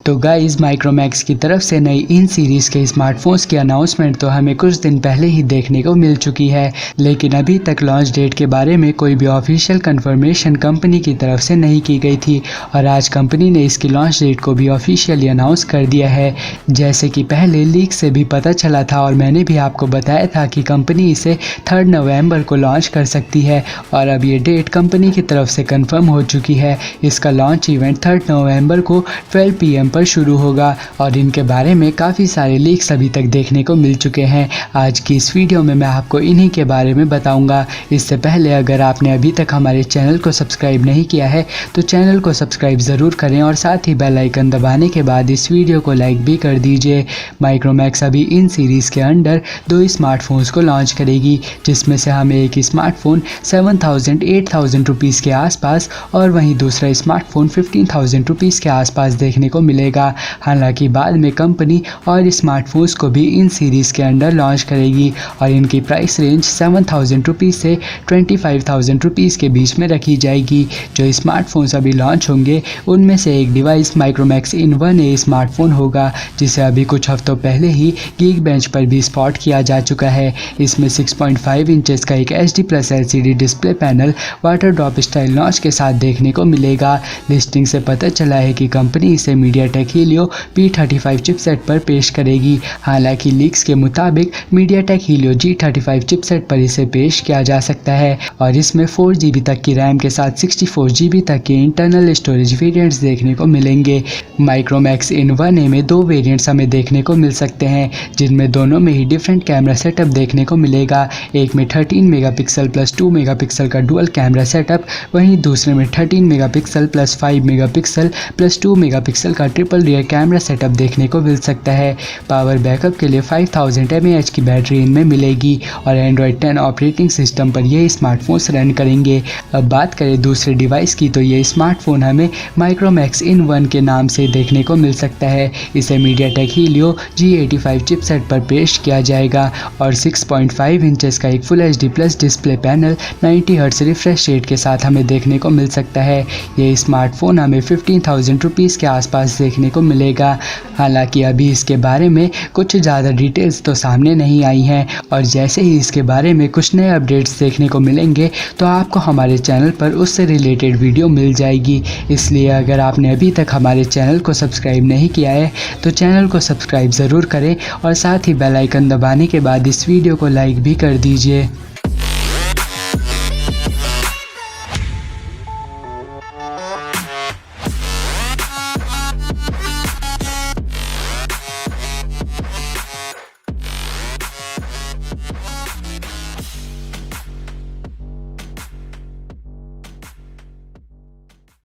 तो guys Micromax की तरफ से नई इन सीरीज़ के स्मार्टफोन्स की अनाउंसमेंट तो हमें कुछ दिन पहले ही देखने को मिल चुकी है, लेकिन अभी तक लॉन्च डेट के बारे में कोई भी ऑफिशियल कंफर्मेशन कंपनी की तरफ से नहीं की गई थी और आज कंपनी ने इसकी लॉन्च डेट को भी ऑफिशियली अनाउंस कर दिया है। जैसे कि पहले लीक से भी पता चला था और मैंने भी आपको बताया था कि कंपनी इसे 3 नवंबर को लॉन्च कर सकती है और अब ये डेट कंपनी की तरफ से कंफर्म हो चुकी है। इसका लॉन्च इवेंट 3 नवंबर को 12 PM पर शुरू होगा और इनके बारे में काफ़ी सारे लीक्स अभी तक देखने को मिल चुके हैं। आज की इस वीडियो में मैं आपको इन्हीं के बारे में बताऊंगा। इससे पहले अगर आपने अभी तक हमारे चैनल को सब्सक्राइब नहीं किया है तो चैनल को सब्सक्राइब ज़रूर करें और साथ ही बेल आइकन दबाने के बाद इस वीडियो को लाइक भी कर दीजिए। माइक्रोमैक्स अभी इन सीरीज़ के अंडर 2 स्मार्टफोन्स को लॉन्च करेगी, जिसमें से हमें एक स्मार्टफोन 7,000-8,000 रुपीज़ के आसपास और वहीं दूसरा स्मार्टफोन 15,000 रुपीज़ के आसपास देखने को मिलेगा। हालांकि बाद में कंपनी और स्मार्टफोन्स को भी इन सीरीज़ के अंडर लॉन्च करेगी और इनकी प्राइस रेंज 7,000 रुपीज़ से 25,000 रुपीज़ के बीच में रखी जाएगी। जो स्मार्टफोन्स अभी लॉन्च होंगे उनमें से एक डिवाइस माइक्रोमैक्स इन 1A स्मार्टफोन होगा, जिसे अभी कुछ हफ्तों पहले ही गीक बेंच पर भी स्पॉट किया जा चुका है। इसमें 6.5 इंचेस का एक HD+ LCD display panel water drop style notch के साथ देखने को मिलेगा। लिस्टिंग से पता चला है कि कंपनी इसे मीडियाटेक हीलियो P35 चिपसेट पर पेश करेगी। हालांकि लीक्स के मुताबिक मीडियाटेक हीलियो G85 चिपसेट पर इसे पेश किया जा सकता है और इसमें 4GB तक की रैम के साथ 64GB तक के इंटरनल स्टोरेज वेरिएंट्स देखने को मिलेंगे। माइक्रोमैक्स इन 1A में 2 वेरिएंट्स हमें देखने को मिल सकते हैं, जिनमें दोनों में ही डिफरेंट कैमरा सेटअप देखने को मिलेगा। एक में 13 मेगापिक्सल प्लस 2 मेगापिक्सल का डुअल कैमरा सेटअप, वहीं दूसरे में 13 megapixel plus 5 megapixel plus 2 megapixel का ट्रिपल रियर कैमरा सेटअप देखने को मिल सकता है। पावर बैकअप के लिए 5000 mAh की बैटरी इनमें मिलेगी और एंड्रॉयड 10 ऑपरेटिंग सिस्टम पर ये स्मार्टफोन्स रन करेंगे। अब बात करें दूसरे डिवाइस की तो ये स्मार्टफोन हमें माइक्रोमैक्स इन 1 के नाम से देखने को मिल सकता है। इसे मीडियाटेक हीलियो G85 चिपसेट पर पेश किया जाएगा और 6.5 इंचेस का एक full HD+ display panel 90 hertz refresh rate के साथ हमें देखने को मिल सकता है। ये स्मार्टफोन हमें 15,000 रुपीज़ के आसपास देखने को मिलेगा। हालांकि अभी इसके बारे में कुछ ज़्यादा डिटेल्स तो सामने नहीं आई हैं और जैसे ही इसके बारे में कुछ नए अपडेट्स देखने को मिलेंगे तो आपको हमारे चैनल पर उससे रिलेटेड वीडियो मिल जाएगी। इसलिए अगर आपने अभी तक हमारे चैनल को सब्सक्राइब नहीं किया है तो चैनल को सब्सक्राइब ज़रूर करें और साथ ही बेल आइकन दबाने के बाद इस वीडियो को लाइक भी कर दीजिए।